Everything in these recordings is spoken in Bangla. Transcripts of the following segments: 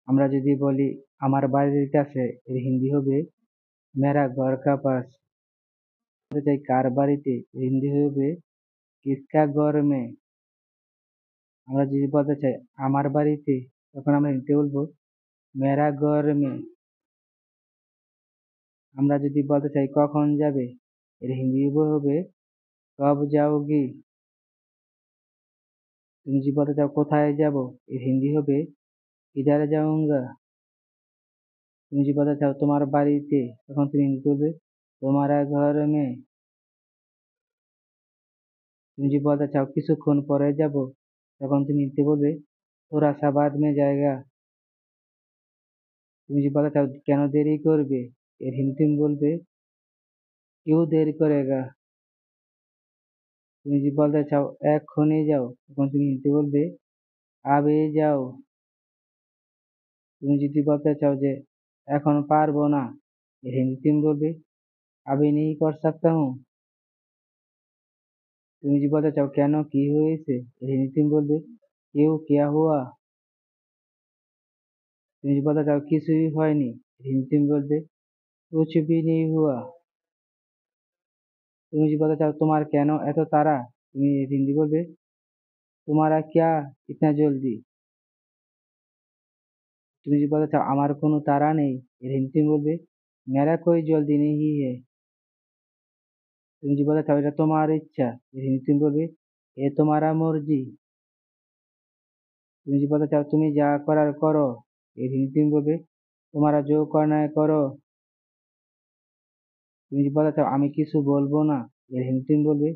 আমরা যদি বলি আমার বাড়ির কাছে, এর হিন্দি হবে মেরা ঘর কা পাস। বলতে চাই কার বাড়িতে, এর হিন্দি হবে কিসকা ঘর মে। আমরা যদি বলতে চাই আমার বাড়িতে, তখন আমরা হিন্দি বলবো মেরা ঘর মে। আমরা যদি বলতে চাই কখন যাবে, এর হিন্দি হবে কব যাওগি। তুমি যদি বলতে চাও কোথায় যাব, এর হিন্দি হবে কিধার যাউঙ্গা। তুমি যদি বলতে চাও তোমার বাড়িতে, তখন তুমি হিন্দি বলবে তোমারা ঘর মে। তুমি যদি বলতে চাও কিছুক্ষণ পরে যাব, তখন তুমি হিন্দি বলবে থোড়া সা বাদ মে জায়েগা। তুমি যদি বলতে চাও কেন দেরি করবে, এর হিন্দি তুমি বলবে কিউ দেরি করেগা। তুমি যদি বলতে চাও এক্ষুনি যাও, তখন তুমি হিন্দি বলবে আবে যাও। তুমি যদি বলতে চাও যে এখন পারবো না, এর হিন্দি তুমি বলবে আবে নেই কর সকতা হুঁ। তুমি যদি বলতে চাও কেন কি হয়েছে, এর হিন্দি তুমি বলবে কেউ কেয়া হুয়া। তুমি যদি বলতে চাও কিছুই হয়নি, এর হিন্দি তুমি বলবে কুছ ভি নেই হুয়া। তুমি যদি বলতে চাও তোমার কেন এত তাড়া, তুমি এর হিন্দি বলবে তোমারা ক্যা ইতনা জলদি। তুমি যদি বলতে চাও আমার কোনো তাড়া নেই, এর হিন্দি তুমি বলবে মেরা কোই জলদি নেহি হে। তুমি যদি বলতে চাও এটা তোমার ইচ্ছা, এর হিন্দি তুমি বলবে এ তোমারা মর্জি। তুমি যদি বলতে চাও তুমি যা করার করো, এর হিন্দি তুমি বলবে তোমারা জো করনা হ্যায় করো। তুমি যদি বলতে চাও আমি কিছু বলবো না, এর হিন্দি তুমি বলবে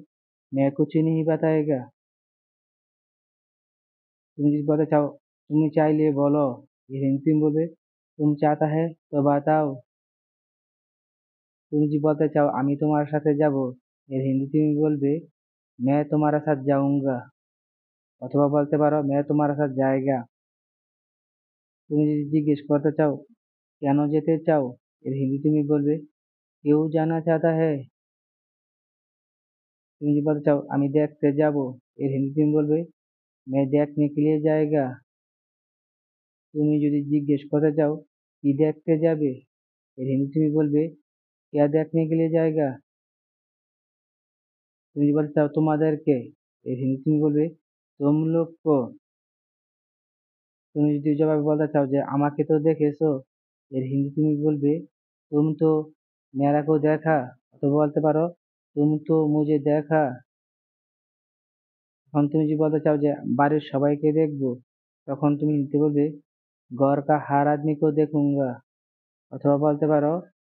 मैं कुछ नहीं बताएगा। তুমি যদি বলতে চাও তুমি চাইলে বলো, এর হিন্দি তুমি বলবে तुम चाहता है तो बताओ। তুমি যদি বলতে চাও আমি তোমার সাথে যাব, এর হিন্দি তুমি বলবে मैं तुम्हारा साथ जाऊंगा। অথবা বলতে পারো मैं तुम्हारा साथ जाएगा। তুমি যদি জিজ্ঞেস করতে চাও কেন যেতে চাও, এর হিন্দি তুমি বলবে क्यों जाना चाहता है। তুমি যদি বলতে চাও আমি দেখতে যাব, এর হিন্দি তুমি বলবে मैं देखने के लिए जाएगा। তুমি যদি জিজ্ঞেস করতে চাও কি দেখতে যাবে, এর হিন্দি তুমি বলবে क्या देखने के लिए जाएगा। তুমি যদি বলতে চাও তোমাদেরকে, এর হিন্দি তুমি বলবে तुम लोग को। তুমি যদি জবাবে বলতে চাও যে আমাকে তো দেখেছো, এর হিন্দি তুমি বলবে तुम तो मेरा को देखा। অথবা বলতে পারো तुम तो मुझे देखा। এখন তুমি যদি বলতে চাও যে বাড়ির সবাইকে দেখবো, তখন তুমি হিন্দি বলবে घर का हर आदमी को देखूंगा। অথবা বলতে পারো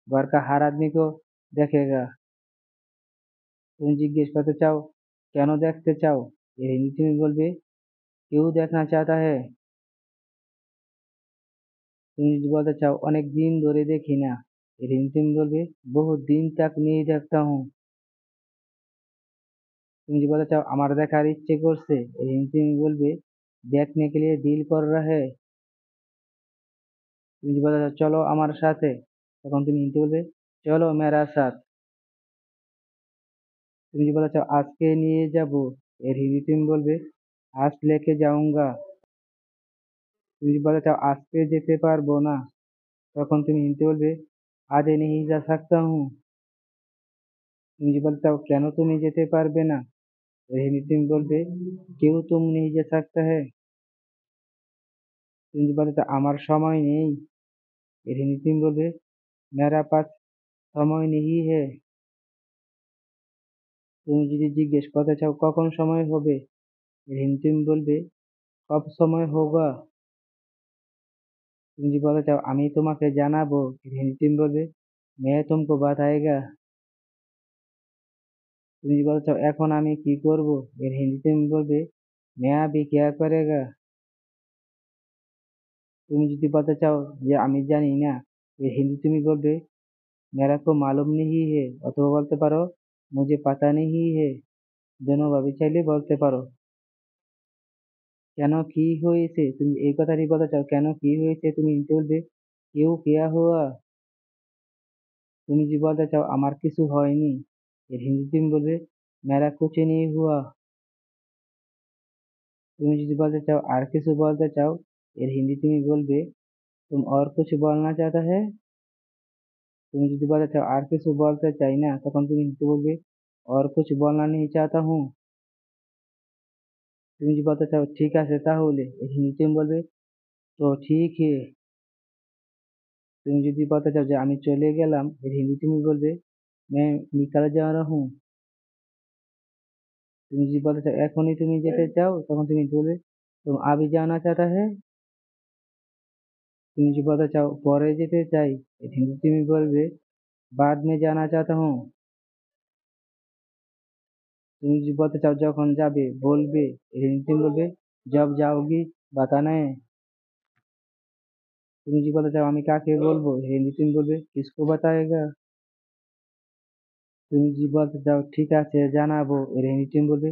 घर का हर आदमी को देखेगा। তুমি জিজ্ঞেস করতে চাও কেন দেখতে চাও, এর হিন্দি তুমি বলবে क्यों देखना चाहता है। তুমি যদি বলতে চাও অনেক দিন ধরে দেখি না, এর হিন্দি তুমি বলবে বহুত দিন तक नहीं देखता हूँ। তুমি যদি বলতে চাও আমার দেখার ইচ্ছে করছে, এর হিন্দি তুমি বলবে देखने के लिए दिल कर रहा है। তুমি যদি বলতে চাও চলো আমার সাথে, তখন তুমি হিন্দি বলবে চলো মেরা সাথ। তুমি যদি বলতে চাও আজকে নিয়ে যাব, এর হিন্দি তুমি বলবে आज लेके जाऊंगा। তুমি যদি বলতে চাও আজকে যেতে পারবো না, তখন তুমি হিন্দি বলবে आज नहीं जा सकता हूँ। তুমি যদি বলতে চাও কেন তুমি যেতে পারবে না, এর হিন্দি তুমি বলবে क्यों तुम नहीं जा सकता है। তুমি যদি বলতে চাও আমার সময় নেই, এর হিন্দি তুমি বলবে मेरा पास समय नहीं है। তুমি যদি জিজ্ঞেস করতে চাও কখন সময় হবে, এর হিন্দি তুমি বলবে कब समय होगा। তুমি যদি বলতে চাও আমি তোমাকে জানাবো, এর হিন্দি তুমি বলবে मैं तुमको बताएगा। তুমি যদি বলতে চাও এখন আমি কি করব, এর হিন্দি তুমি বলবে मैं अभी क्या करेगा। তুমি যদি বলতে চাও যে আমি জানি না, এর হিন্দি তুমি বলবে मेरा को मालूम नहीं है। অথবা বলতে পারো मुझे पता नहीं है। দোনো ভাবে চাইলে বলতে পারো। কেন কি হয়েছে, তুমি এই কথাটি বলতে চাও কেন কি হয়েছে, তুমি হিন্দি বলবে क्यों क्या हुआ। তুমি যদি বলতে চাও আমার কিছু হয়নি, এর হিন্দি তুমি বলবে मेरा कुछ नहीं हुआ। তুমি যদি বলতে চাও আর কিছু বলতে চাও, এর হিন্দি তুমি বলবে तुम और कुछ बोलना चाहता है? তুমি যদি বলতে চাও আর কিছু বলতে চাই না, তখন তুমি হিন্দিতে বলবে और कुछ बोलना नहीं चाहता हूँ। তুমি যদি বলতে চাও ঠিক আছে তাহলে, এর হিন্দিতে তুমি বলবে তো ঠিক হে। তুমি যদি বলতে চাও যে আমি চলে গেলাম, এর হিন্দি তুমি বলবে मैं निकल जा रहा हूँ। তুমি যদি বলতে চাও এখনই তুমি যেতে চাও, তখন তুমি বলবে तुम अभी जाना चाहता है। তুমি যদি বলতে চাও পরে যেতে চাই, এর হিন্দি তুমি বলবে बाद में जाना चाहता हूँ। তুমি যদি বলতে চাও যখন যাবে বলবে, এর হিন্দি তুমি বলবে जब जाओगी बताना है। তুমি যদি বলতে চাও আমি কাকে বলবো, এর হিন্দি তুমি বলবে किसको बताएगा। তুমি যদি বলতে চাও ঠিক আছে জানাবো, এর হিন্দি তুমি বলবে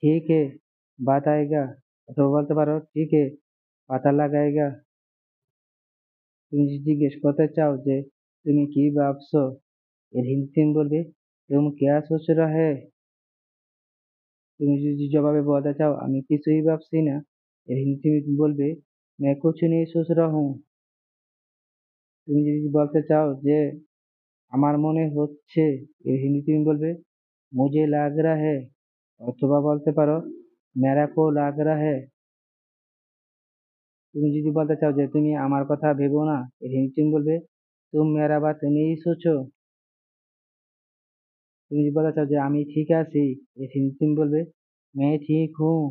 ठीक है बताएगा। অথবা বলতে পারো ঠিক है पता लगाएगा। তুমি যদি জিজ্ঞেস করতে চাও যে তুমি কি ভাবছো, এর হিন্দি তুমি বলবে तुम क्या सोच रहा है। তুমি যদি জবাবে বলতে চাও আমি কিছুই ভাবছি না, এর হিন্দি তুমি বলবে मैं कुछ नहीं सोच रहा हूँ। তুমি যদি বলতে চাও যে আমার মনে হচ্ছে, এর হিন্দি তুমি বলবে मुझे लग रहा है। অথবা বলতে পারো मेरा को लग रहा है। তুমি যদি বলতে চাও যে তুমি আমার কথা ভেবো না, এর হিন্দি তুমি বলবে तुम मेरा बात नहीं सोचो। তুমি যদি বলতে চাও যে আমি ঠিক আছি, এর হিন্দি তুমি বলবে मैं ठीक हूँ।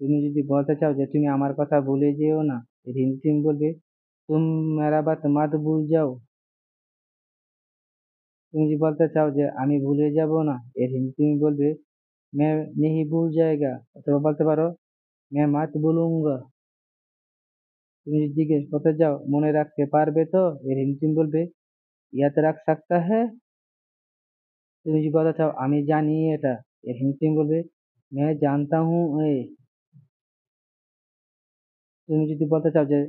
তুমি যদি বলতে চাও যে তুমি আমার কথা ভুলে যেও না, এর হিন্দি তুমি বলবে तुम मेरा बात मत भूल जाओ। তুমি যদি বলতে চাও যে আমি ভুলে যাব না, এর হিন্দি তুমি বলবে मैं नहीं भूल जाएगा। অথবা বলতে পারো मैं मत भूलूंगा। তুমি যদি জিজ্ঞেস করতে চাও মনে রাখতে পারবে তো, এর হিন্দি তুমি বলবে याद रख सकता है। তুমি যদি বলতে চাও আমি জানি এটা, এর হিন্দি তুমি বলবে मैं जानता हूँ ये। তুমি যদি বলতে চাও যে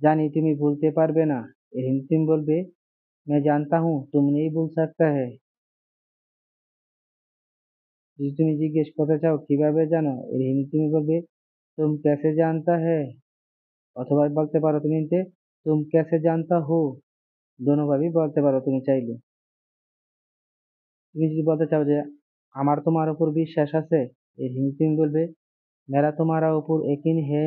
জানি তুমি ভুলতে পারবে না, এর হিন্দি তুমি বলবে मैं जानता हूँ तुम नहीं भूल सकता है। যদি তুমি জিজ্ঞেস করতে চাও কিভাবে জানো, এর হিন্দি তুমি বলবে तुम कैसे जानता है। অথবা বলতে পারো তুমি যে तुम कैसे जानता हो। দোনো ভাবেই বলতে পারো তুমি চাইলে। তুমি যদি বলতে চাও যে আমার তোমার উপর বিশ্বাস আছে, এর হিন্দি তুমি বলবে मेरा तुम्हारा ऊपर यकीन है।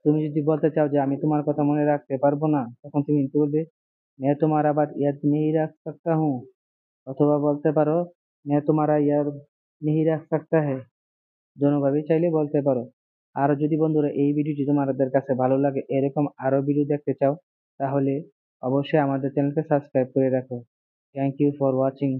তুমি যদি বলতে চাও যে আমি তোমার কথা মনে রাখতে পারবো না, তখন তুমি হিন্দি বলবে मैं तुम्हारा बात याद नहीं रख सकता हूँ। অথবা বলতে পারো मैं तुम्हारा याद नहीं रख सकता है। দোনোভাবেই চাইলে বলতে পারো। আর যদি বন্ধুরা এই ভিডিওটি তোমাদের কাছে ভালো লাগে, এরকম আরো ভিডিও দেখতে চাও, তাহলে অবশ্যই আমাদের চ্যানেলকে সাবস্ক্রাইব করে রাখো। Thank you for watching.